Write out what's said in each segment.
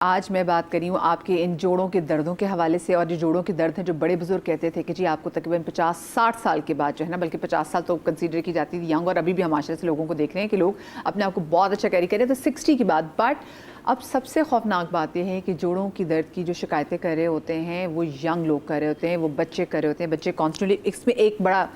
आज मैं बात कर रही हूँ आपके इन जोड़ों के दर्दों के हवाले से। और जो जोड़ों के दर्द हैं, जो बड़े बुजुर्ग कहते थे कि जी आपको तकरीबन 50-60 साल के बाद जो है ना, बल्कि 50 साल तो कंसीडर की जाती थी यंग, और अभी भी हम माशरे से लोगों को देख रहे हैं कि लोग अपने आप को बहुत अच्छा कैरी करें तो 60 के बाद। बट अब सबसे खौफनाक बात यह है कि जोड़ों की दर्द की जो शिकायतें कर रहे होते हैं वो यंग लोग कर रहे होते हैं, वो बच्चे कर रहे होते हैं। बच्चे कॉन्स्टेंटली, इसमें एक बड़ा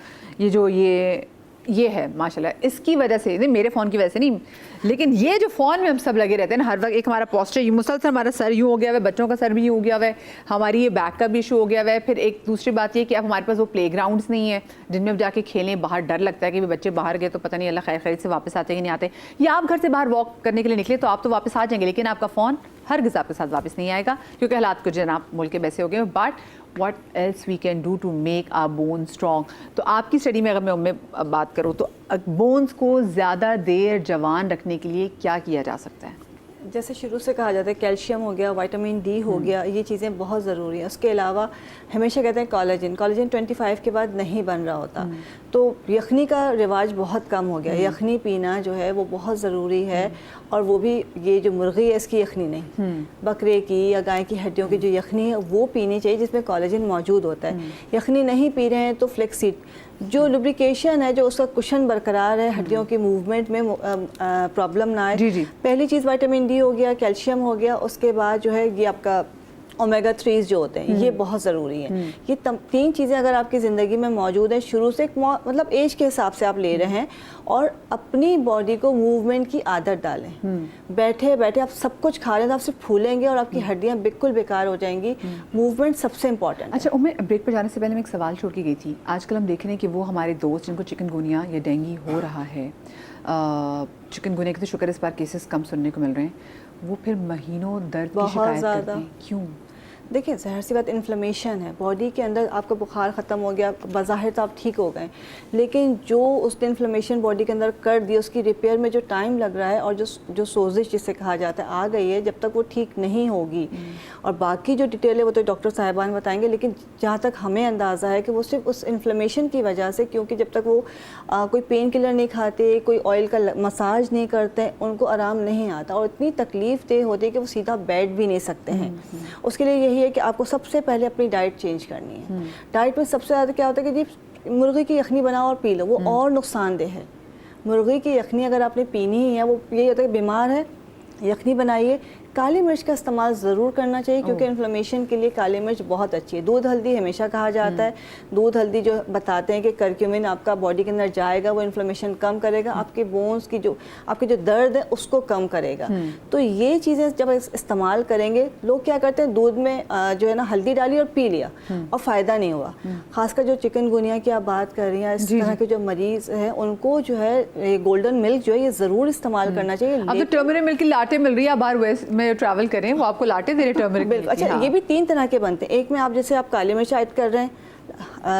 ये है माशाल्लाह, इसकी वजह से नहीं, मेरे फ़ोन की वजह से नहीं, लेकिन ये जो फ़ोन में हम सब लगे रहते हैं ना हर वक्त, एक हमारा पोस्टर यूँ मुसलसल, हमारा सर यूँ हो गया हुआ है, बच्चों का सर भी यूँ हो गया हुआ है, हमारी ये बैक का भी इशू हो गया हुआ है। फिर एक दूसरी बात ये कि अब हमारे पास वो प्ले ग्राउंड्स नहीं है जिनमें अब जाके खेलें। बाहर डर लगता है कि बच्चे बाहर गए तो पता नहीं अल्लाह खैर खैरियत से वापस आते कि नहीं आते, या आप घर से बाहर वॉक करने के लिए निकले तो आप तो वापस आ जाएंगे, लेकिन आपका फ़ोन हरगिज़ आपके साथ वापस नहीं आएगा, क्योंकि हालात कुछ जनाब मुल्क के वैसे हो गए। But what else we can do to make our bones strong? तो आपकी स्टडी में अगर मैं उनमें बात करूँ तो बोन्स को ज़्यादा देर जवान रखने के लिए क्या किया जा सकता है? जैसे शुरू से कहा जाता है कैल्शियम हो गया, विटामिन डी हो गया, ये चीज़ें बहुत ज़रूरी हैं। उसके अलावा हमेशा कहते हैं कोलेजन 25 के बाद नहीं बन रहा होता, तो यखनी का रिवाज बहुत कम हो गया। यखनी पीना जो है वो बहुत ज़रूरी है, और वो भी ये जो मुर्गी है इसकी यखनी नहीं, बकरे की या गाय की हड्डियों की जो यखनी है वो पीनी चाहिए जिसमें कोलेजन मौजूद होता है। यखनी नहीं पी रहे हैं तो फ्लेक्सीड जो लुब्रिकेशन है, जो उसका कुशन बरकरार है, हड्डियों की मूवमेंट में प्रॉब्लम ना आए। पहली चीज़ विटामिन डी हो गया, कैल्शियम हो गया, उसके बाद जो है ये आपका ओमेगा 3 जो होते हैं ये बहुत ज़रूरी है। ये तीन चीज़ें अगर आपकी ज़िंदगी में मौजूद है शुरू से, मतलब एज के हिसाब से आप ले रहे हैं, और अपनी बॉडी को मूवमेंट की आदत डालें। बैठे बैठे आप सब कुछ खा रहे हैं तो आप सिर्फ फूलेंगे और आपकी हड्डियाँ बिल्कुल बेकार हो जाएंगी। मूवमेंट सबसे इंपॉर्टेंट। अच्छा उम्र, ब्रेक पर जाने से पहले मैं एक सवाल छोड़ के गई थी। आजकल हम देख रहे हैं कि वो हमारे दोस्त जिनको चिकनगुनिया या डेंगू हो रहा है, चिकनगुनिया के तो शुक्र इस बार केसेस कम सुनने को मिल रहे हैं, वो फिर महीनों दर्द की शिकायत करते हैं। क्यों? देखिए ज़ाहिर सी बात, इन्फ्लेमेशन है बॉडी के अंदर, आपका बुखार ख़त्म हो गया, बज़ाहिर तो आप ठीक हो गए, लेकिन जो उसने इन्फ्लेमेशन बॉडी के अंदर कर दी, उसकी रिपेयर में जो टाइम लग रहा है, और जो सोजिश जिसे कहा जाता है आ गई है, जब तक वो ठीक नहीं होगी, और बाकी जो डिटेल है वो तो डॉक्टर साहिबान बताएंगे, लेकिन जहाँ तक हमें अंदाज़ा है कि वो सिर्फ उस इन्फ्लेमेशन की वजह से, क्योंकि जब तक वो कोई पेन किलर नहीं खाते, कोई ऑयल का मसाज नहीं करते, उनको आराम नहीं आता, और इतनी तकलीफ़ देह होती है कि वो सीधा बैठ भी नहीं सकते हैं। उसके लिए यही है कि आपको सबसे पहले अपनी डाइट चेंज करनी है। डाइट में सबसे ज़्यादा क्या होता है कि जी मुर्गी की यखनी बनाओ और पी लो, वो और नुकसानदेह है। मुर्गी की यखनी अगर आपने पीनी ही है, वो यही होता है कि बीमार है, यखनी बनाइए। काली मिर्च का इस्तेमाल ज़रूर करना चाहिए, क्योंकि इन्फ्लेमेशन के लिए काली मिर्च बहुत अच्छी है। दूध हल्दी हमेशा कहा जाता है, दूध हल्दी जो बताते हैं कि करक्यूमिन आपका बॉडी के अंदर जाएगा, वो इन्फ्लेमेशन कम करेगा, आपके बोन्स की आपके जो दर्द है उसको कम करेगा। तो ये चीज़ें जब इस्तेमाल करेंगे, लोग क्या करते हैं, दूध में जो है ना हल्दी डाली और पी लिया और फ़ायदा नहीं हुआ। खासकर जो चिकनगुनिया की आप बात कर रही हैं, इस तरह के जो मरीज़ हैं, उनको जो है गोल्डन मिल्क जो है ये ज़रूर इस्तेमाल करना चाहिए। अब तो टर्मरिक मिल्क की लाटें मिल रही है, बाहर ट्रैवल करें वो आपको लाटे दे रहे टर्मरिक मिल्क। अच्छा हाँ। ये भी 3 तरह के बनते हैं। एक में आप जैसे आप काली मिर्च ऐड कर रहे हैं,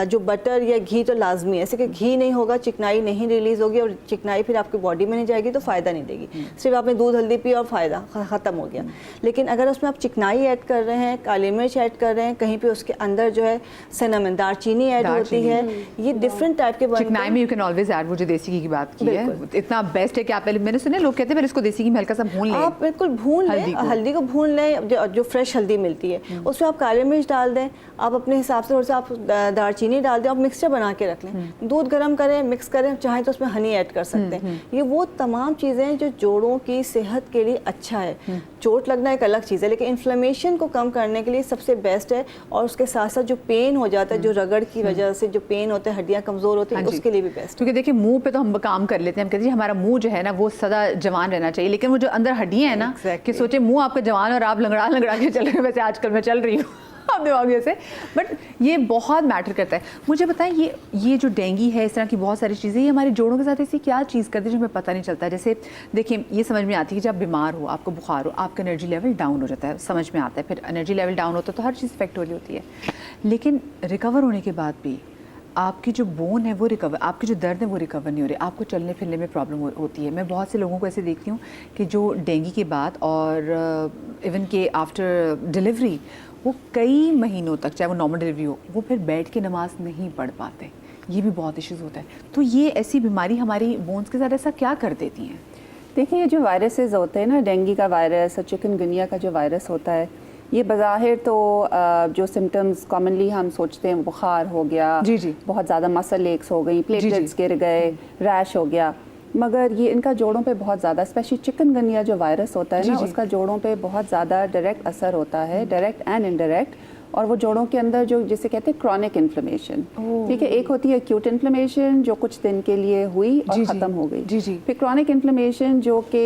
जो बटर या घी तो लाजमी है, ऐसे कि घी नहीं होगा चिकनाई नहीं रिलीज़ होगी, और चिकनाई फिर आपकी बॉडी में नहीं जाएगी तो फ़ायदा नहीं देगी। सिर्फ आपने दूध हल्दी पी और फ़ायदा ख़त्म हो गया। लेकिन अगर उसमें आप चिकनाई ऐड कर रहे हैं, काली मिर्च ऐड कर रहे हैं, कहीं पे उसके अंदर जो है सिनेमन, दालचीनी ऐड होती है, ये डिफरेंट टाइप के बनते हैं। चिकनाई में यू कैन ऑलवेज ऐड, वो जो देसी घी की बात की है, इतना बेस्ट है कि आप, मैंने सुना लोग कहते हैं इसको देसी घी में हल्का सा भून लें। आप बिल्कुल भून लें, हल्दी को भून लें, जो फ्रेश हल्दी मिलती है उसमें आप काली मिर्च डाल दें, आप अपने हिसाब से, थोड़ा सा आप दालचीनी डाल दें, आप मिक्सचर बना के रख लें। दूध गर्म करें, मिक्स करें, चाहे तो उसमें हनी ऐड कर सकते हैं। ये वो तमाम चीज़ें जो जोड़ों की सेहत के लिए अच्छा है। चोट लगना एक अलग चीज़ है, लेकिन इन्फ्लेमेशन को कम करने के लिए सबसे बेस्ट है। और उसके साथ साथ जो पेन हो जाता है, जो रगड़ की वजह से जो पेन होता है, हड्डियाँ कमज़ोर होती हैं, उसके लिए भी बेस्ट। क्योंकि देखिए मुंह पे तो हम काम कर लेते हैं, हम कहते हैं हमारा मुंह जो है ना वो सदा जवान रहना चाहिए, लेकिन वो जो अंदर हड्डियाँ हैं ना, कि सोचे मुंह आपका जवान और आप लंगड़ा लंगड़ा के चल रहे हैं, वैसे आजकल मैं चल रही हूँ अपने वाक़े से, बट ये बहुत मैटर करता है। मुझे बताएं, ये जो डेंगू है, इस तरह की बहुत सारी चीज़ें, ये हमारे जोड़ों के साथ ऐसी क्या चीज़ करती है जो हमें पता नहीं चलता। जैसे देखिए, ये समझ में आती है कि जब बीमार हो, आपको बुखार हो, आपका एनर्जी लेवल डाउन हो जाता है, समझ में आता है। फिर एनर्जी लेवल डाउन होता है तो हर चीज़ इफेक्ट हो रही होती है, लेकिन रिकवर होने के बाद भी आपकी जो बोन है वो रिकवर, आपकी जो दर्द है वो रिकवर नहीं हो रही, आपको चलने फिरने में प्रॉब्लम होती है। मैं बहुत से लोगों को ऐसे देखती हूँ कि जो डेंगू के बाद और इवन के आफ्टर डिलीवरी वो कई महीनों तक, चाहे वो नॉर्मल डिलीवरी हो, वो फिर बैठ के नमाज नहीं पढ़ पाते। ये भी बहुत इश्यूज़ होता है। तो ये ऐसी बीमारी हमारी बोन्स के साथ ऐसा क्या कर देती हैं? देखिए ये जो वायरसेस होते हैं ना, डेंगू का वायरस और चिकनगुनिया का जो वायरस होता है, ये बज़ाहिर तो जो सिम्टम्स कॉमनली हम सोचते हैं, बुखार हो गया, जी जी, बहुत ज़्यादा मसल एक्स हो गई, प्लेटलेट्स गिर गए, रैश हो गया, मगर ये इनका जोड़ों पे बहुत ज़्यादा, स्पेशली चिकनगुनिया जो वायरस होता है ना, उसका जोड़ों पे बहुत ज़्यादा डायरेक्ट असर होता है, डायरेक्ट एंड इनडायरेक्ट। और वो जोड़ों के अंदर जो जिसे कहते हैं क्रॉनिक इन्फ्लेमेशन, ठीक है, एक होती है एक्यूट इन्फ्लेमेशन जो कुछ दिन के लिए हुई और ख़त्म हो गई, फिर क्रॉनिक इन्फ्लेमेशन जो कि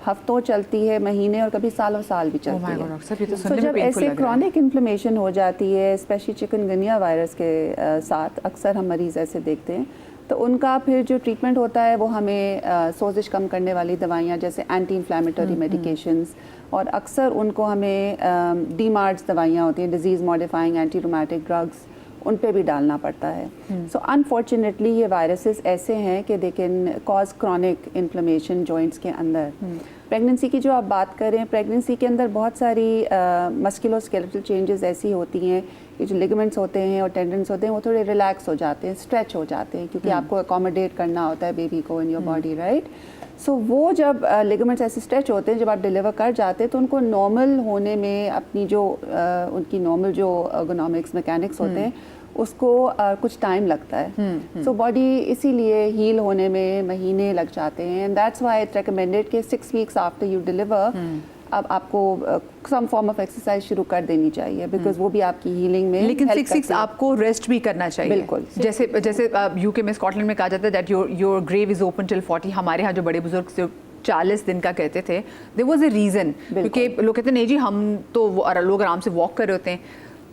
हफ्तों चलती है, महीने और कभी सालों साल भी चलती है। तो जब ऐसे क्रॉनिक इन्फ्लेमेशन हो जाती है, स्पेशली चिकनगुनिया वायरस के साथ अक्सर हम मरीज़ ऐसे देखते हैं, तो उनका फिर जो ट्रीटमेंट होता है वो हमें सोजिश कम करने वाली दवाइयाँ जैसे एंटी इन्फ्लेमेटरी मेडिकेशंस, और अक्सर उनको हमें डीमार्ट्स दवाइयाँ होती हैं, disease modifying anti rheumatic drugs, उन पे भी डालना पड़ता है। सो अनफॉर्चुनेटली ये वायरसेस ऐसे हैं कि they can cause chronic inflammation joints के अंदर। प्रेगनेंसी की जो आप बात करें, प्रेगनेंसी के अंदर बहुत सारी मस्कुलोस्केलेटल चेंजेस ऐसी होती हैं, ये जो लिगामेंट्स होते हैं और टेंडन्स होते हैं वो थोड़े रिलैक्स हो जाते हैं, स्ट्रेच हो जाते हैं, क्योंकि आपको अकोमोडेट करना होता है बेबी को इन योर बॉडी, राइट। सो वो जब लिगामेंट्स ऐसे स्ट्रेच होते हैं, जब आप डिलीवर कर जाते हैं तो उनको नॉर्मल होने में अपनी जो उनकी नॉर्मल जो एर्गोनॉमिक्स मैकेनिक्स होते हैं उसको कुछ टाइम लगता है। सो बॉडी इसीलिए हील होने में महीने लग जाते हैं, and that's why it's recommended कि 6 वीक्स आफ्टर यू डिलीवर अब आपको सम फॉर्म ऑफ एक्सरसाइज शुरू कर देनी चाहिए, बिकॉज वो भी आपकी हीलिंग में। लेकिन 6 वीक्स आपको रेस्ट भी करना चाहिए। बिल्कुल, जैसे यूके में, स्कॉटलैंड में कहा जाता है that your grave is open till 40। हमारे यहाँ जो बड़े बुजुर्ग जो 40 दिन का कहते थे, देयर वाज अ रीजन, क्योंकि लोग कहते नहीं जी हम तो लोग आराम से वॉक कर रहे होते हैं,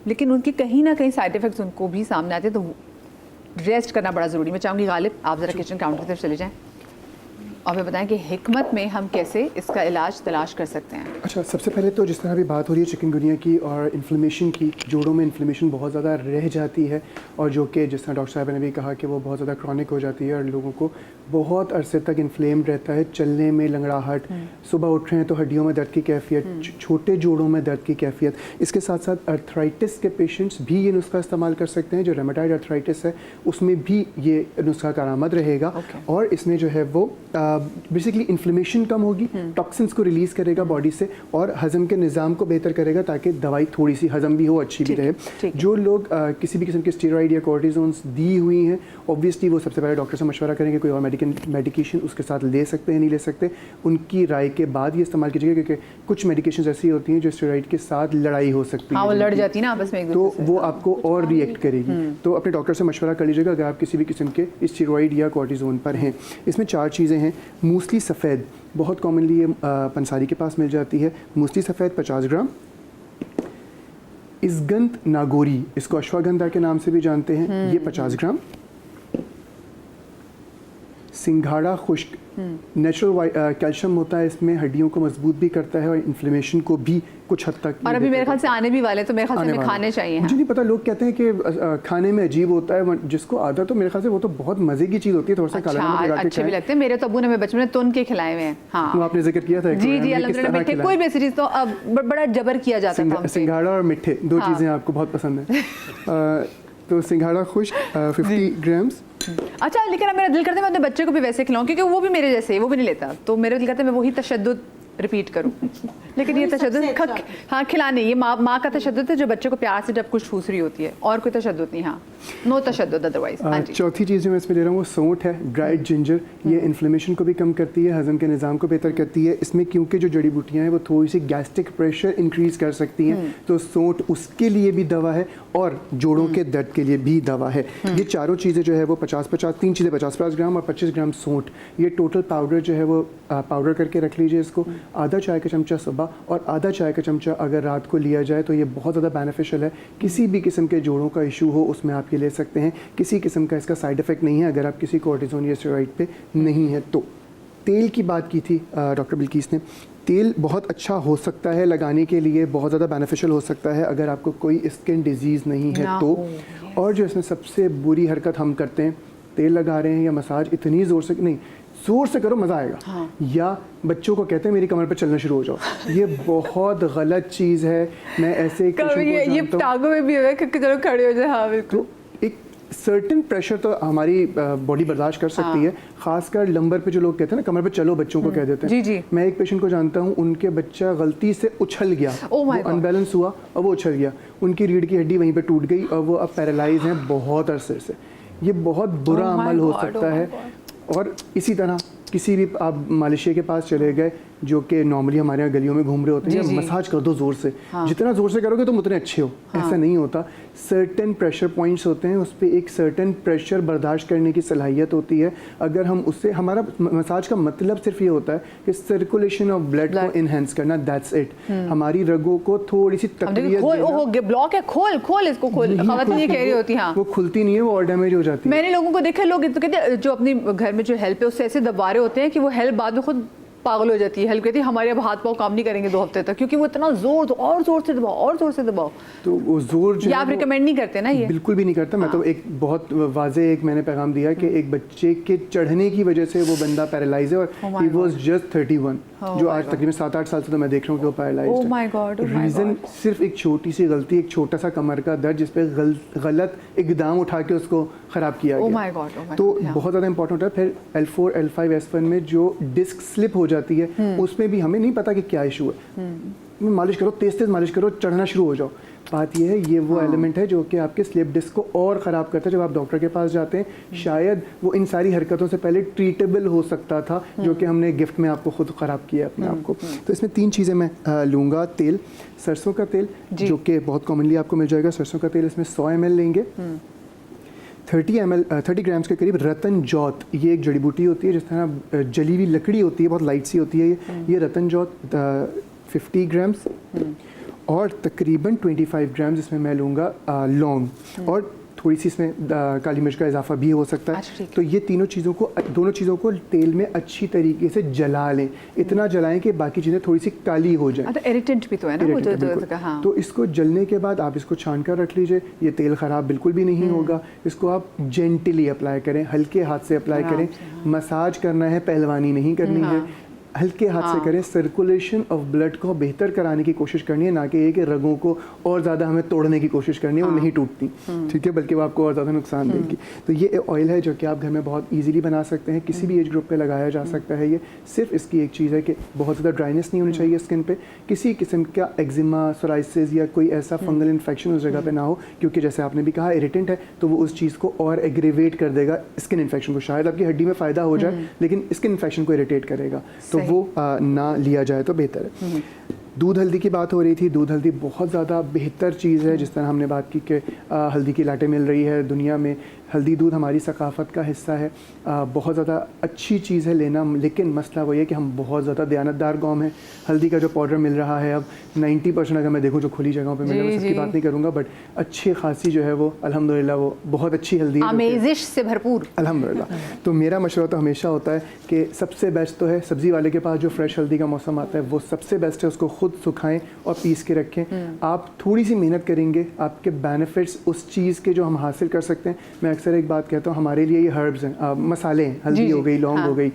लेकिन उनके कहीं ना कहीं साइड इफेक्ट्स उनको भी सामने आते हैं, तो रेस्ट करना बड़ा ज़रूरी। मैं चाहूँगी गालिब आप ज़रा किचन काउंटर की तरफ चले जाएँ और हमें बताएं कि हिकमत में हम कैसे इसका इलाज तलाश कर सकते हैं। अच्छा, सबसे पहले तो जिस तरह अभी बात हो रही है चिकनगुनिया की और इन्फ्लेमेशन की, जोड़ों में इन्फ्लेमेशन बहुत ज़्यादा रह जाती है, और जो कि जिस तरह डॉक्टर साहब ने भी कहा कि वो बहुत ज़्यादा क्रॉनिक हो जाती है और लोगों को बहुत अरसे तक इन्फ्लेम्ड रहता है, चलने में लंगड़ाहट, सुबह उठ रहे हैं तो हड्डियों में दर्द की कैफियत, छोटे जोड़ों में दर्द की कैफियत। इसके साथ साथ अर्थराइटिस के पेशेंट्स भी ये नुस्खा इस्तेमाल कर सकते हैं, जो रेमेटाइड अर्थराइटिस है उसमें भी ये नुस्खा कारआमद रहेगा। और इसमें जो है वो बेसिकली इन्फ्लेमेशन कम होगी, टॉक्सिन्स को रिलीज करेगा बॉडी से, और हजम के निज़ाम को बेहतर करेगा ताकि दवाई थोड़ी सी हजम भी हो, अच्छी भी रहे। जो लोग किसी भी किस्म के स्टेरॉइड या कॉर्टिसोन्स दी हुई हैं, ऑब्वियसली वो सबसे पहले डॉक्टर से मशवरा करेंगे, कोई और मेडिकेशन उसके साथ ले सकते हैं नहीं ले सकते, उनकी राय के बाद ये इस्तेमाल कीजिएगा, क्योंकि कुछ मेडिकेशन ऐसी होती हैं जो स्टेरॉइड के साथ लड़ाई हो सकती है। हाँ, वो लड़ जाती है ना आपस में एक दूसरे से, तो वो आपको और रिएक्ट करेगी। तो अपने डॉक्टर से मशवरा कर लीजिएगा अगर आप किसी भी किस्म के स्टेरॉइड या कॉर्टिसोन पर हैं। इसमें 4 चीज़ें हैं। मूसली सफ़ेद बहुत कॉमनली ये पंसारी के पास मिल जाती है। मूसली सफ़ेद 50 ग्राम। इसगंध नागोरी, इसको अश्वगंधा के नाम से भी जानते हैं, ये 50 ग्राम। सिंघाड़ा खुश्क, नेचुरल कैल्शियम होता है इसमें, हड्डियों को मजबूत भी करता है और इन्फ्लेमेशन को भी कुछ हद तक। और अभी मेरे ख्याल से आने भी वाले, तो मेरे ख्याल से हमें खाने चाहिए। मुझे नहीं पता, लोग कहते हैं कि खाने में अजीब होता है, जिसको आदत तो मेरे ख्याल से वो तो बहुत मज़े की चीज़ होती है, थोड़ा सा काला नमक लगा के अच्छे भी लगते हैं। मेरे तो अब्बू ने हमें बचपन में तुन के खिलाए हुए हैं। हाँ, वो आपने जिक्र किया था। जी जी, अल्हम्दुलिल्लाह मीठे, कोई भी ऐसी चीज़ तो अब बड़ा जबर किया जाता था। सिंघाड़ा और मिठे 2 चीज़ें आपको बहुत पसंद है। तो सिंघाड़ा खुश्क 50 ग्राम्स। अच्छा, लेकिन अब मेरा दिल करता है मैं अपने बच्चे को भी वैसे खिलाऊं, क्योंकि वो भी मेरे जैसे, वो भी नहीं लेता, तो मेरा दिल करता है मैं वही तशद्दुद रिपीट करूं। लेकिन ये तशद्दुद हाँ खिलाने, ये माँ का तशद्दुद है जो बच्चे को प्यार से जब कुछ ठूस रही होती है, और कोई तशद्दुद नहीं। हाँ, नो तशद्दुद अदरवाइज। चौथी चीज़ जो मैं इसमें दे रहा हूँ वो सौंठ है, ड्राइड जिंजर। ये इन्फ्लेमेशन को भी कम करती है, हजम के निज़ाम को बेहतर करती है। इसमें क्योंकि जो जड़ी बूटियाँ हैं वो थोड़ी सी गैस्ट्रिक प्रेशर इंक्रीज़ कर सकती हैं, तो सौंठ उसके लिए भी दवा है और जोड़ों के दर्द के लिए भी दवा है। ये चारों चीज़ें जो है वो 50-50, 3 चीज़ें 50-50 ग्राम और 25 ग्राम सौंठ, ये टोटल पाउडर जो है वो पाउडर करके रख लीजिए। इसको आधा चाय का चमचा सुबह और आधा चाय का चमचा अगर रात को लिया जाए तो ये बहुत ज़्यादा बेनिफिशियल है। किसी भी किस्म के जोड़ों का इशू हो उसमें आप ये ले सकते हैं, किसी किस्म का इसका साइड इफ़ेक्ट नहीं है अगर आप किसी कॉर्टिसोन या स्टेरॉइड पे नहीं है तो। तेल की बात की थी डॉक्टर बिल्किस ने, तेल बहुत अच्छा हो सकता है लगाने के लिए, बहुत ज़्यादा बेनिफिशियल हो सकता है अगर आपको कोई स्किन डिजीज़ नहीं है तो। और जो इसमें सबसे बुरी हरकत हम करते हैं, तेल लगा रहे हैं या मसाज इतनी ज़ोर से नहीं, ज़ोर से करो मज़ा आएगा। हाँ। या बच्चों को कहते हैं मेरी कमर पर चलना शुरू हो जाओ, ये बहुत गलत चीज़ है। मैं ऐसे ये टांगों में भी है कि चलो खड़े हो जाए। हाँ बिल्कुल। तो एक सर्टेन प्रेशर तो हमारी बॉडी बर्दाश्त कर सकती है, खासकर लंबर पे जो लोग कहते हैं ना, कमर पे चलो बच्चों को कह देते हैं। जी जी। मैं एक पेशेंट को जानता हूँ, उनके बच्चा गलती से उछल गया, वो अनबैलेंस हुआ और वो उछल गया, उनकी रीढ़ की हड्डी वहीं पे टूट गई और वो अब पैरालाइज हैं बहुत अरसे से। ये बहुत बुरा अमल हो सकता है। और इसी तरह किसी भी आप मालिशिया के पास चले गए, जो कि नॉर्मली हमारे यहाँ गलियों में घूम रहे होते हैं, मसाज कर दो ज़ोर से, जितना ज़ोर से करोगे तुम उतने अच्छे हो, ऐसा नहीं होता। सर्टेन प्रेशर पॉइंट्स होते हैं, उस पर एक सर्टेन प्रेशर बर्दाश्त करने की सलाहियत होती है। अगर हम उससे, हमारा मसाज का मतलब सिर्फ ये होता है कि सर्कुलेशन ऑफ ब्लड को इनहेंस करना, दैट्स इट। हमारी रगों को थोड़ी सी तकलीफ, ब्लॉक है, खोल इसको, खवातीन ये कह रही होती हैं, वो खुलती नहीं है, वो और डैमेज हो जाती है। मैंने लोगों को देखा, लोग तो कहते हैं जो अपने घर में जो हेल्प है उससे ऐसे दबा रहे होते हैं कि वो हेल्प बाद में खुद पागल हो जाती है। हेल्प कहती है हमारे अब हाथ पाँव काम नहीं करेंगे 2 हफ्ते तक, क्योंकि वो इतना जोर और जोर से दबाओ और जोर से दबाओ। तो वो जोर जो आप रिकमेंड नहीं करते ना? ये बिल्कुल भी नहीं करता। मैं तो एक बहुत वाज़े एक मैंने पैगाम दिया कि एक बच्चे के चढ़ने की वजह से वो बंदा पैरालाइज है, और ही वाज जस्ट 31, जो आज तकरीबन 7-8 साल से तो मैं देख रहा हूँ कि वो पैरालाइज्ड है। Oh my God. रीज़न सिर्फ एक छोटी सी गलती, एक छोटा सा कमर का दर्द जिस पे गलत इकदाम उठा के उसको ख़राब किया गया। Oh my God. तो बहुत ज़्यादा इंपॉर्टेंट है। फिर L4, L5, S1 में जो डिस्क स्लिप हो जाती है, उसमें भी हमें नहीं पता कि क्या इशू है। मालिश करो, तेज तेज मालिश करो, चढ़ना शुरू हो जाओ। बात यह है, ये वो एलिमेंट है जो कि आपके स्लिप डिस्क को और ख़राब करता है। जब आप डॉक्टर के पास जाते हैं, शायद वो इन सारी हरकतों से पहले ट्रीटेबल हो सकता था, जो कि हमने गिफ्ट में आपको खुद ख़राब किया अपने आप को। तो इसमें 3 चीज़ें मैं लूँगा। तेल, सरसों का तेल जो कि बहुत कॉमनली आपको मिल जाएगा, सरसों का तेल, इसमें 100 ml लेंगे। 30 ग्राम्स के करीब रतन जौत, ये एक जड़ी बूटी होती है, जिस तरह जली हुई लकड़ी होती है, बहुत लाइट सी होती है ये रतन जौत 50 ग्राम्स, और तकरीबन 25 ग्राम्स इसमें मैं लूँगा लौंग, और थोड़ी सी इसमें काली मिर्च का इजाफा भी हो सकता है। तो ये दोनों चीज़ों को तेल में अच्छी तरीके से जला लें, इतना जलाएं कि बाकी चीज़ें थोड़ी सी काली हो जाएं। इरिटेंट भी तो है ना वो जो हाँ। तो इसको जलने के बाद आप इसको छान कर रख लीजिए। ये तेल ख़राब बिल्कुल भी नहीं होगा। इसको आप जेंटली अप्लाई करें, हल्के हाथ से अप्लाई करें। मसाज करना है, पहलवानी नहीं करनी है, हल्के हाथ से करें। सर्कुलेशन ऑफ ब्लड को बेहतर कराने की कोशिश करनी है, ना कि ये कि रगों को और ज़्यादा हमें तोड़ने की कोशिश करनी है। वो नहीं टूटती, ठीक है, बल्कि वो आपको और ज़्यादा नुकसान देगी। तो ये ऑयल है जो कि आप घर में बहुत इजीली बना सकते हैं, किसी भी एज ग्रुप पे लगाया जा सकता है। ये सिर्फ इसकी एक चीज़ है कि बहुत ज़्यादा ड्राइनेस नहीं होनी चाहिए स्किन पे, किसी किस्म का एक्जिमा, सोराइसिस या कोई ऐसा फंगल इन्फेक्शन उस जगह पे ना हो, क्योंकि जैसे आपने भी कहा इरिटेंट है, तो वो उस चीज़ को और एग्रीवेट कर देगा स्किन इन्फेक्शन को। शायद आपकी हड्डी में फ़ायदा हो जाए, लेकिन स्किन इन्फेक्शन को इरिटेट करेगा, तो वो ना लिया जाए तो बेहतर है। दूध हल्दी की बात हो रही थी। दूध हल्दी बहुत ज़्यादा बेहतर चीज़ है। जिस तरह हमने बात की कि हल्दी की लाटें मिल रही है दुनिया में, हल्दी दूध हमारी सकाफ़त का हिस्सा है। बहुत ज़्यादा अच्छी चीज़ है लेना, लेकिन मसला वही है कि हम बहुत ज़्यादा दयानतदार कौम है। हल्दी का जो पाउडर मिल रहा है अब 90% अगर मैं देखूँ जो खुली जगहों पे मिल रहा है, मैं सबकी बात नहीं करूँगा, बट अच्छी खासी जो है वो अल्हम्दुलिल्लाह वो बहुत अच्छी हल्दी है, आमेज़िश से भरपूर अल्हम्दुलिल्लाह। तो मेरा मशवरा तो हमेशा होता है कि सबसे बेस्ट तो है सब्ज़ी वाले के पास जो फ्रेश हल्दी का मौसम आता है, वो सबसे बेस्ट है। उसको खुद सुखाएं और पीस के रखें। आप थोड़ी सी मेहनत करेंगे, आपके बेनिफिट्स उस चीज़ के जो हम हासिल कर सकते हैं। मैं अक्सर एक बात कहता हूँ, हमारे लिए ये हर्ब्स हैं, मसाले हैं। हल्दी हो गई, लौंग हो गई,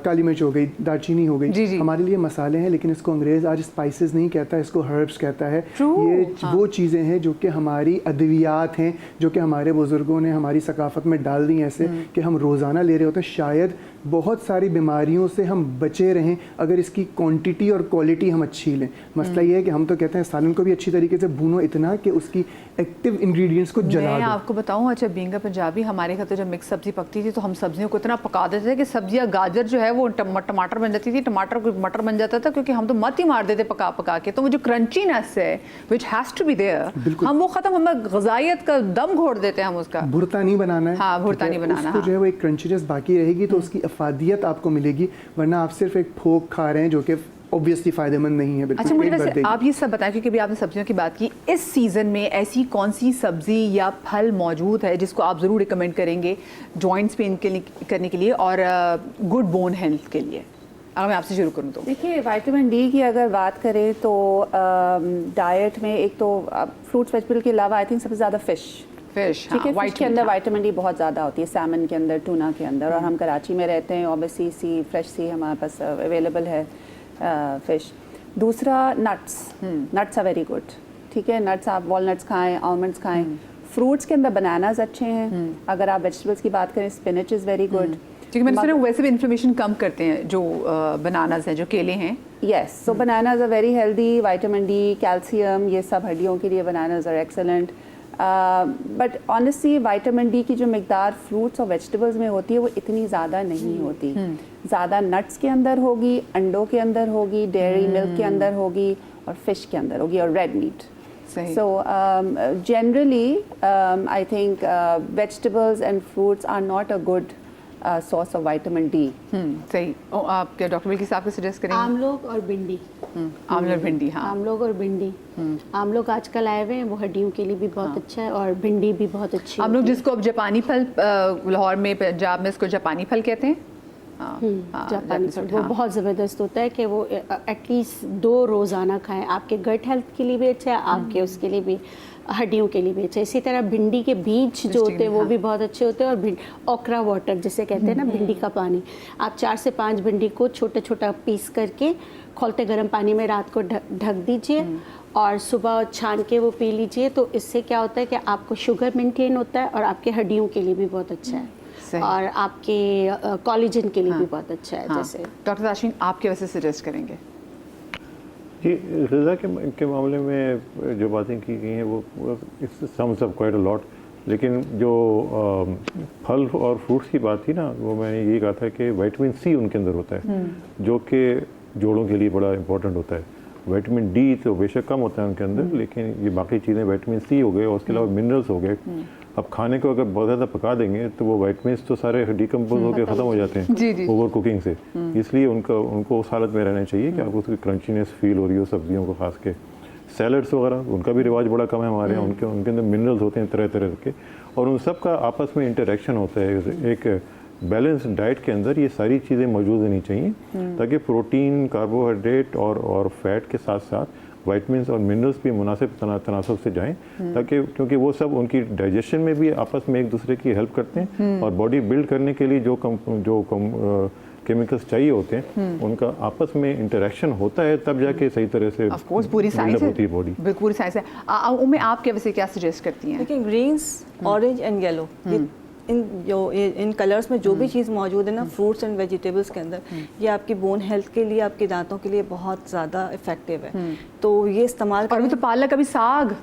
काली मिर्च हो गई, दालचीनी हो गई, हमारे लिए मसाले हैं, लेकिन इसको अंग्रेज़ आज स्पाइसेस नहीं कहता, इसको हर्ब्स कहता है। ये वो चीज़ें हैं जो कि हमारी अद्वियात हैं, जो कि हमारे बुज़ुर्गों ने हमारी सकाफ़त में डाल दी ऐसे कि हम रोज़ाना ले रहे होते हैं। शायद बहुत सारी बीमारियों से हम बचे रहें अगर इसकी क्वांटिटी और क्वालिटी हम अच्छी लें। मसला ये है कि हम तो कहते हैं सालन को भी अच्छी तरीके से भूनो, इतना कि उसकी एक्टिव इंग्रेडिएंट्स को जला दो। मैं आपको बताऊं, अच्छा बीइंग अ पंजाबी, हमारे घर तो जब मिक्स सब्जी पकती थी तो हम सब्जियों को इतना पका देते थे कि सब्जियां, गाजर जो है वो टमाटर बन जाती थी, टमाटर को मटर बन जाता था, क्योंकि हम तो मत ही मार देते पका पका के। तो वो जो क्रंचीनेस है which has to be there, हम वो ख़त्म, हमें ग़िज़ाइयत का दम घोट देते हैं हम उसका। भुरता नहीं बनाना है। हाँ, भुरता नहीं बनाना। उसको जो है वो एक क्रंचीनेस बाकी रहेगी, तो उसकी अफादियत आपको मिलेगी, वरना आप सिर्फ एक फोक खा रहे हैं जो कि ऑब्वियसली फ़ायदेमंद नहीं है। अच्छा, मुझे वैसे आप ये सब बताएं, क्योंकि अभी आपने सब्जियों की बात की, इस सीज़न में ऐसी कौन सी सब्ज़ी या फल मौजूद है जिसको आप ज़रूर रिकमेंड करेंगे जॉइंट्स पेन करने के लिए और गुड बोन हेल्थ के लिए? अगर मैं आपसे शुरू करूँ तो देखिए, विटामिन डी की अगर बात करें तो डाइट में एक तो फ्रूट्स वेजिटेबल के अलावा आई थिंक सबसे ज़्यादा फ़िश, ठीक है, फिश के अंदर विटामिन डी बहुत ज़्यादा होती है, सैमन के अंदर, टूना के अंदर। और हम कराची में रहते हैं, ऑब्वियसली फ्रेश सी हमारे पास अवेलेबल है फ़िश। दूसरा नट्स आर वेरी गुड, ठीक है, नट्स आप वॉलनट्स खाएं, आलमंड्स खाएं। फ्रूट्स के अंदर बनानाज अच्छे हैं, अगर आप वेजिटेबल्स की बात करें स्पिनच इज़ वेरी गुड। क्योंकि मैंने सुना वैसे भी इन्फ्लेमेशन कम करते हैं जो बनानास हैं, जो केले हैं। Yes, so bananas are very healthy, vitamin D, calcium, ये सब हड्डियों के लिए bananas are excellent. But honestly vitamin D की जो मिकदार फ्रूट्स और वेजिटेबल्स में होती है वो इतनी ज़्यादा नहीं होती। ज़्यादा नट्स के अंदर होगी, अंडों के अंदर होगी, डेयरी मिल्क के अंदर होगी और फिश के अंदर होगी और red meat. So generally, I think vegetables and fruits are not a good source of vitamin D. सही। आप क्या डॉक्टर बिल्किस आपको सजेस्ट करेंगे? आमलोग और भिंडी। आमला और भिंडी, हाँ। आमलोग और भिंडी। आमलोग आजकल आए हुए हैं, वो हड्डियों के लिए भी बहुत अच्छा है, और भिंडी भी बहुत अच्छी हम लोग होती है। जिसको अब जापानी फल, लाहौर में, पंजाब में इसको जापानी फल कहते हैं। जापानी फल वो बहुत ज़बरदस्त होता है कि वो एटलीस्ट 2 रोज़ाना खाएं, आपके गट हेल्थ के लिए भी अच्छा है, आपके उसके लिए भी, हड्डियों के लिए भी अच्छा है। इसी तरह भिंडी के बीज जो होते हैं वो भी बहुत अच्छे होते हैं, और ओकरा वाटर जिसे कहते हैं ना, भिंडी का पानी, आप 4 से 5 भिंडी को छोटा छोटा पीस करके खौलते गर्म पानी में रात को ढक दीजिए और सुबह छान के वो पी लीजिए। तो इससे क्या होता है कि आपको शुगर मेंटेन होता है और आपके हड्डियों के लिए भी बहुत अच्छा है, और आपके कोलेजन के लिए भी बहुत अच्छा है। जैसे डॉक्टर ताशमीन, आप क्या वैसे सजेस्ट करेंगे? जी, ग़िज़ा के मामले में जो बातें की गई हैं वो sums up quite a lot, लेकिन जो फल और फ्रूट्स की बात थी ना, वो मैंने यही कहा था कि विटामिन सी उनके अंदर होता है, जो कि जोड़ों के लिए बड़ा इंपॉर्टेंट होता है। विटामिन डी तो बेशक कम होता है उनके अंदर, लेकिन ये बाकी चीज़ें विटामिन सी हो गए और उसके अलावा मिनरल्स हो गए। अब खाने को अगर बहुत ज़्यादा पका देंगे तो वो विटामिन्स तो सारे डिकम्पोज होकर ख़त्म हो जाते हैं ओवर कुकिंग से। इसलिए उनको उस हालत में रहना चाहिए कि आपको उसकी क्रंचीनेस फील हो रही हो, सब्जियों को खास के। सैलड्स वगैरह उनका भी रिवाज बड़ा कम है हमारे यहाँ, उनके अंदर मिनरल्स होते हैं तरह तरह के, और उन सब का आपस में इंटरेक्शन होता है। एक बैलेंस डाइट के अंदर ये सारी चीज़ें मौजूद होनी चाहिए, ताकि प्रोटीन, कार्बोहाइड्रेट और फैट के साथ साथ विटामिन्स और मिनरल्स भी मुनासिब तनासब से जाएं, ताकि क्योंकि वो सब उनकी डाइजेशन में भी आपस में एक दूसरे की हेल्प करते हैं, और बॉडी बिल्ड करने के लिए जो केमिकल्स चाहिए होते हैं उनका आपस में इंटरेक्शन होता है, तब जाके सही तरह से ऑफ कोर्स पूरी साइंस होती है बॉडी। बिल्कुल पूरी साइंस है। उम्मीद आप क्या वैसे क्या सजेस्ट करती हैं? लेकिन ग्रीन्स, ऑरेंज एंड येलो, इन कलर्स में जो भी चीज़ मौजूद है ना, फ्रूट्स एंड वेजिटेबल्स के अंदर, ये आपकी बोन हेल्थ के लिए, आपके दांतों के लिए बहुत ज़्यादा इफेक्टिव है। तो ये इस्तेमाल और भी तो पालक, अभी साग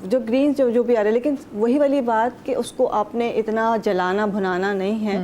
जो ग्रीन जो भी आ रहा है, लेकिन वही वाली बात कि उसको आपने इतना जलाना भुनाना नहीं है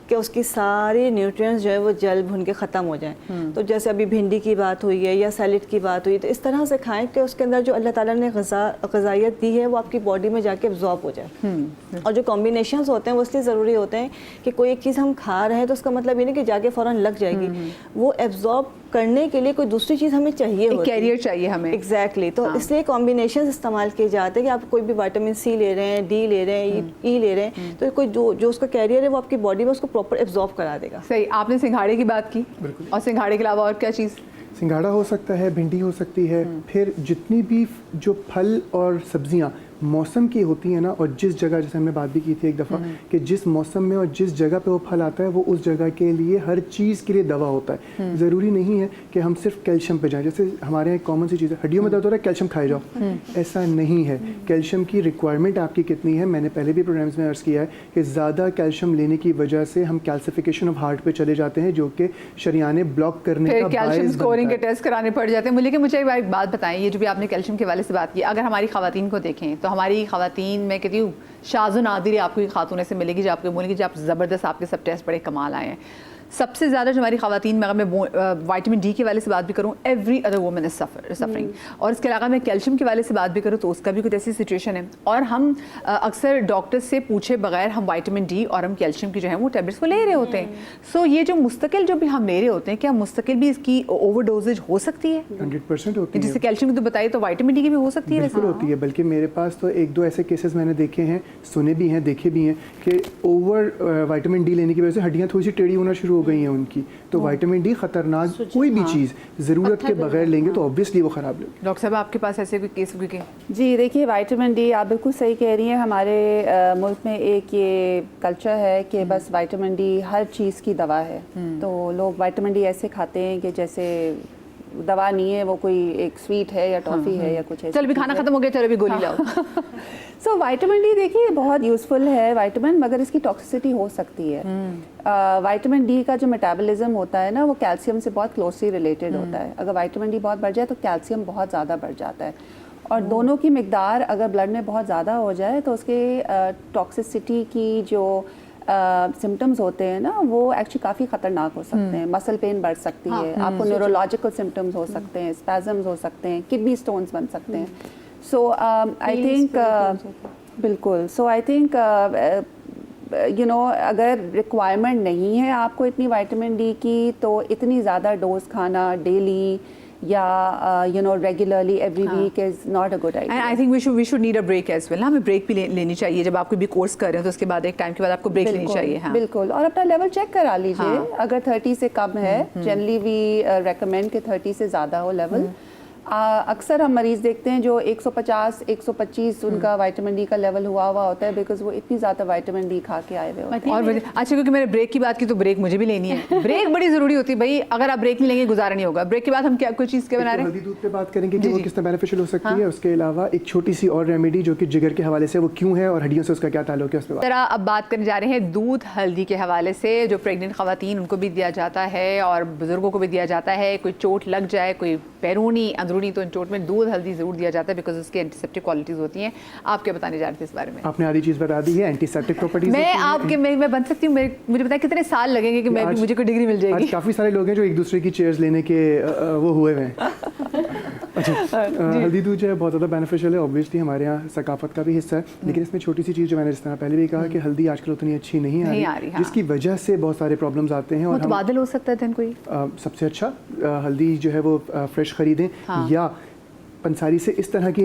कि उसकी सारी न्यूट्रिएंट्स जो है वो जल भुन के ख़त्म हो जाएं। तो जैसे अभी भिंडी की बात हुई है या सैलेड की बात हुई, तो इस तरह से खाएं कि उसके अंदर जो अल्लाह ताला ने ग़िज़ाइयत दी है वो आपकी बॉडी में जाके एब्जॉर्ब हो जाए। और जो कॉम्बिनेशंस होते हैं वो इसलिए ज़रूरी होते हैं कि कोई एक चीज़ हम खा रहे हैं तो उसका मतलब ये नहीं कि जाके फ़ौरन लग जाएगी, वो एब्जॉर्ब करने के लिए कोई दूसरी चीज़ हमें चाहिए, एक कैरियर चाहिए हमें। एग्जैक्टली। तो इसलिए कॉम्बिनेशन इस्तेमाल किए जाते हैं कि आप कोई भी विटामिन सी ले रहे हैं, डी ले रहे हैं, ई ले रहे हैं, तो कोई जो उसका कैरियर है वो आपकी बॉडी में उसको प्रॉपर एब्जॉर्ब करा देगा। सही। आपने सिंघाड़े की बात की, और सिंघाड़े के अलावा और क्या चीज़? सिंघाड़ा हो सकता है, भिंडी हो सकती है, फिर जितनी भी जो फल और सब्जियां मौसम की होती है ना, और जिस जगह, जैसे हमने बात भी की थी एक दफ़ा कि जिस मौसम में और जिस जगह पे वो फल आता है वो उस जगह के लिए हर चीज़ के लिए दवा होता है। ज़रूरी नहीं है कि हम सिर्फ कैल्शियम पे जाएं। जैसे हमारे यहाँ कॉमन सी चीज़ है, हड्डियों में दर्द हो रहा है, कैल्शियम खाए जाओ, ऐसा नहीं है। कैल्शियम की रिक्वायरमेंट आपकी कितनी है, मैंने पहले भी प्रोग्राम्स में अर्ज़ किया है कि ज़्यादा कैल्शियम लेने की वजह से हम कैल्सिफिकेशन ऑफ हार्ट पे चले जाते हैं, जो कि शरियाने ब्लॉक करने का कैल्शियम स्कोरिंग के बायस टेस्ट कराने पड़ जाते हैं। लेकिन मुझे एक बात बताएं, ये जो भी आपने कैल्शियम के हवाले से बात की, अगर हमारी ख़वातीन को देखें तो हमारी ख़वातीन, मैं कहती हूँ शाज़ो नादिर आपको ये खातून ऐसे मिलेगी जो आपको बोलेगी जो आप ज़बरदस्त, आपके सब टेस्ट बड़े कमाल आए हैं। सबसे ज़्यादा जो हमारी ख़वातीन में, अगर मैं विटामिन डी के वाले से बात भी करूँ, every other woman is suffering, और इसके अलावा मैं कैल्शियम के वाले से बात भी करूँ तो उसका भी कुछ ऐसी सिचुएशन है। और हम अक्सर डॉक्टर से पूछे बगैर हम विटामिन डी और हम कैल्शियम की जो है वो टेबलेट्स को ले रहे होते हैं। सो ये जो मुस्तकिल जो भी हम ले रहे होते हैं, क्या मुस्तकिल भी इसकी ओवरडोजेज हो सकती है? 100% होती है। जैसे कैल्शियम की तो बताइए, तो विटामिन डी की भी हो सकती है? बिल्कुल होती है, बल्कि मेरे पास तो 1-2 ऐसे केसेस मैंने देखे हैं, सुने भी हैं, देखे भी हैं कि ओवर विटामिन डी लेने की वजह से हड्डियाँ थोड़ी सी टेढ़ी होना शुरू हो गई हैं उनकी। तो विटामिन डी खतरनाक, कोई भी चीज़ ज़रूरत के बगैर लेंगे तो ऑब्वियसली वो ख़राब लगेगी। डॉक्टर साहब, आपके पास ऐसे कोई केस हुए? जी देखिए, विटामिन डी आप बिल्कुल सही कह रही हैं। हमारे मुल्क में एक ये कल्चर है कि बस विटामिन डी हर चीज़ की दवा है, तो लोग विटामिन डी ऐसे खाते हैं कि जैसे दवा नहीं है, वो कोई एक स्वीट है या टॉफ़ी है या कुछ है। चल भी खाना खत्म हो गया, चलो भी गोली लाओ। सो विटामिन डी देखिए बहुत यूज़फुल है विटामिन, मगर इसकी टॉक्सिसिटी हो सकती है। विटामिन डी का जो मेटाबॉलिज्म होता है ना, वो कैल्शियम से बहुत क्लोजली रिलेटेड होता है। अगर विटामिन डी बहुत बढ़ जाए तो कैल्शियम बहुत ज़्यादा बढ़ जाता है, और दोनों की मिकदार अगर ब्लड में बहुत ज़्यादा हो जाए तो उसके टॉक्सिसिटी की जो सिम्टम्स होते हैं ना, वो एक्चुअली काफ़ी ख़तरनाक हो सकते हैं। मसल पेन बढ़ सकती है, आपको न्यूरोलॉजिकल सिम्टम्स हो सकते हैं, स्पैज़म्स हो सकते हैं, किडनी स्टोन्स बन सकते हैं। सो आई थिंक बिल्कुल, सो आई थिंक यू नो अगर रिक्वायरमेंट नहीं है आपको इतनी विटामिन डी की, तो इतनी ज़्यादा डोज खाना डेली या you know regularly every week is not a good idea. And I think we should need a break as well. हमें ब्रेक भी लेनी चाहिए जब आप कोई भी कोर्स कर रहे हैं, तो उसके बाद एक टाइम के बाद आपको ब्रेक लेनी चाहिए। हाँ बिल्कुल, और अपना लेवल चेक करा लीजिए। अगर 30 से कम है, जनरली वी रेकमेंड कि 30 से ज़्यादा हो लेवल। अक्सर हम मरीज़ देखते हैं जो 150 125 उनका विटामिन डी का लेवल हुआ होता है, बिकॉज वो इतनी ज़्यादा विटामिन डी खा के आए हुए होते हैं। और अच्छा, क्योंकि मैंने ब्रेक की बात की तो ब्रेक मुझे भी लेनी है। ब्रेक बड़ी ज़रूरी होती है भाई, अगर आप ब्रेक नहीं लेंगे गुजारा नहीं होगा। ब्रेक के बाद हम क्या कोई चीज़ के बना रहे हैं, हल्दी दूध पे बात करेंगे कि वो किस तरह बेनिफिशियल हो सकती है। उसके अलावा एक छोटी सी और रेमेडी जो कि जिगर के हवाले से, वो क्यों है और हड्डियों से उसका क्या ताल्लुक है, उस पर तरह अब बात करने जा रहे हैं दूध हल्दी के हवाले से, जो प्रेग्नेंट खवातीन उनको भी दिया जाता है और बुजुर्गों को भी दिया जाता है। कोई चोट लग जाए, कोई बैरूनी अंदरूनी, तो इन चोट में दूध हल्दी जरूर दिया जाता है, बिकॉज उसकी एंटीसेप्टिक क्वालिटीज होती हैं। आप क्या बताने जा रहे थे इस बारे में? आपने आधी चीज़ बता दी है, एंटीसेप्टिक प्रॉपर्टीज। मैं बन सकती हूँ, मुझे पता है कितने साल लगेंगे कि मैं भी, मुझे कोई डिग्री मिल जाएगी। काफ़ी सारे लोग हैं जो एक दूसरे की चेयर्स लेने के वो हुए हैं। अच्छा, हल्दी दूध जो है बहुत ज़्यादा बेनिफिशियल है, ऑब्वियसली हमारे यहाँ सकाफत का भी हिस्सा है। लेकिन इसमें छोटी सी चीज़ जो मैंने जिस तरह पहले भी कहा कि हल्दी आजकल उतनी अच्छी नहीं आ रही, जिसकी वजह से बहुत सारे प्रॉब्लम्स आते हैं। और मुतबादिल हो सकता है कोई सबसे अच्छा हल्दी जो है वो फ्रेश खरीदें, या पंसारी से इस तरह की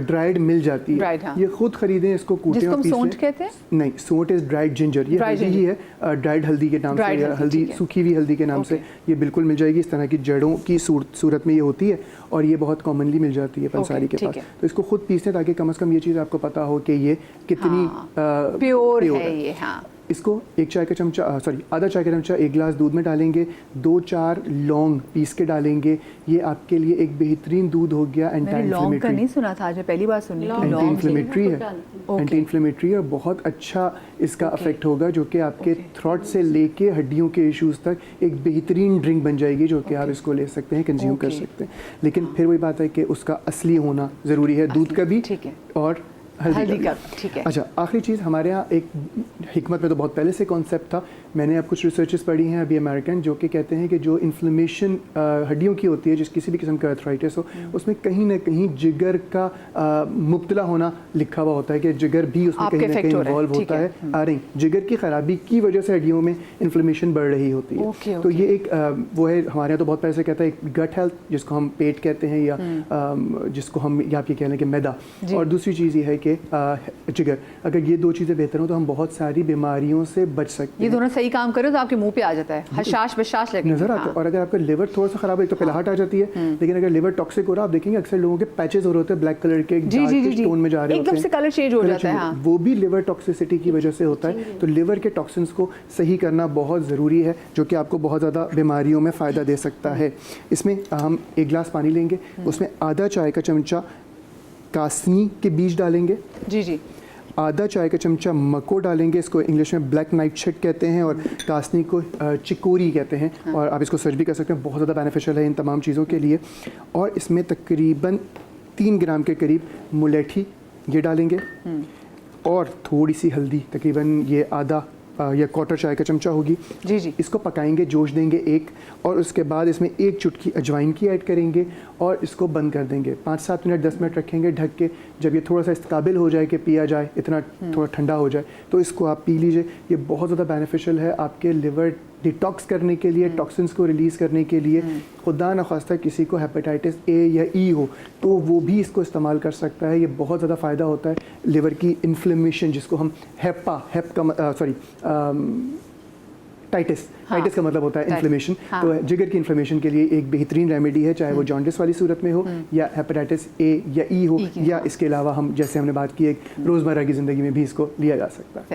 ड्राइड मिल जाती है। ये खुद खरीदें, इसको कूटें और पीस लें। सोंठ कहते हैं? नहीं, सोंठ इज ड्राइड जिंजर। ये हल्दी ही है, ड्राइड हल्दी के नाम से, या हल्दी सूखी हुई हल्दी के नाम से ये बिल्कुल मिल जाएगी। इस तरह की जड़ों की सूरत में ये होती है और ये बहुत कॉमनली मिल जाती है पंसारी के पास। तो इसको खुद पीस लें ताकि कम से कम ये चीज़ आपको पता हो कि ये कितनी प्योर है ये। हाँ, इसको एक चाय का चमचा आधा चाय का चमचा एक गिलास दूध में डालेंगे, 2-4 लौंग पीस के डालेंगे। ये आपके लिए एक बेहतरीन दूध हो गया। मैंने लौंग का नहीं सुना था, आज मैं पहली बार सुनी। एंटी इन्फ्लेमेटरी है, एंटी इन्फ्लेमेटरी और बहुत अच्छा इसका इफेक्ट होगा, जो कि आपके थ्रोट से लेके हड्डियों के इश्यूज तक एक बेहतरीन ड्रिंक बन जाएगी, जो कि आप इसको ले सकते हैं, कंज्यूम कर सकते हैं। लेकिन फिर वही बात है कि उसका असली होना ज़रूरी है, दूध का भी और हल्दी का। ठीक है। अच्छा, आखिरी चीज़, हमारे यहाँ एक हिकमत में तो बहुत पहले से कॉन्सेप्ट था, मैंने अब कुछ रिसर्चेस पढ़ी हैं अभी अमेरिकन, जो कि कहते हैं कि जो इन्फ्लेमेशन हड्डियों की होती है, जिस किसी भी किस्म का आर्थराइटिस हो, उसमें कहीं ना कहीं जिगर का मुब्तला होना लिखा हुआ होता है, कि जिगर भी उसमें कहीं ना कहीं इन्वॉल्व होता है। नहीं, जिगर की खराबी की वजह से हड्डियों में इन्फ्लेमेशन बढ़ रही होती है। तो ये एक वो है, हमारे यहाँ तो बहुत पहले से कहता है एक गट हेल्थ, जिसको हम पेट कहते हैं, या जिसको हम या आप ये कह लें कि मैदा। और दूसरी चीज़ ये है कि जिगर, अगर ये दो चीज़ें बेहतर हो तो हम बहुत सारी बीमारियों से बच सकते हैं। ये दोनों सही काम करो तो आपके मुंह पे आ जाता है, हशाश बशाश लगेगी, नजर आता है। और अगर आपका लिवर थोड़ा सा खराब है तो पिलाहट आ जाती है। लेकिन अगर लिवर टॉक्सिक हो रहा है, आप देखेंगे अक्सर लोगों के पैचेस हो रहे होते हैं ब्लैक कलर के, स्टोन में जा रहे होते हैं, एकदम से कलर चेंज हो जाता है। वो भी लिवर टॉक्सिसिटी की वजह से होता है। तो लिवर के टॉक्सिन्स को सही करना बहुत ज़रूरी है, जो कि आपको बहुत ज़्यादा बीमारियों में फ़ायदा दे सकता है। इसमें हम एक गिलास पानी लेंगे, उसमें आधा चाय का चमचा कासनी के बीज डालेंगे, जी, आधा चाय का चमचा मको डालेंगे, इसको इंग्लिश में ब्लैक नाइटशेड कहते हैं और कासनी को चिकोरी कहते हैं। और आप इसको सर्च भी कर सकते हैं, बहुत ज़्यादा बेनिफिशियल है इन तमाम चीज़ों के लिए। और इसमें तकरीबन 3 ग्राम के करीब मुलेठी ये डालेंगे, और थोड़ी सी हल्दी, तकरीबन ये आधा या क्वार्टर चाय का चमचा होगी। जी। इसको पकाएंगे, जोश देंगे एक, और उसके बाद इसमें 1 चुटकी अजवाइन की ऐड करेंगे और इसको बंद कर देंगे। 5-7 मिनट 10 मिनट रखेंगे ढक के। जब ये थोड़ा सा इस काबिल हो जाए कि पिया जाए, इतना थोड़ा ठंडा हो जाए, तो इसको आप पी लीजिए। ये बहुत ज़्यादा बेनिफिशियल है आपके लिवर डिटॉक्स करने के लिए, टॉक्सिन्स को रिलीज़ करने के लिए। खुदा न खास्ता किसी को हेपेटाइटिस ए या ई हो तो वो भी इसको इस्तेमाल कर सकता है। ये बहुत ज़्यादा फ़ायदा होता है लिवर की इन्फ्लेमेशन, जिसको हम टाइटिस का मतलब होता है इन्फ्लेमेशन। तो जिगर की इन्फ्लेमेशन के लिए एक बेहतरीन रेमेडी है, चाहे वो जॉन्डिस वाली सूरत में हो या हेपेटाइटिस ए या ई हो, या इसके अलावा हम जैसे हमने बात की एक रोज़मर्रा की ज़िंदगी में भी इसको लिया जा सकता है।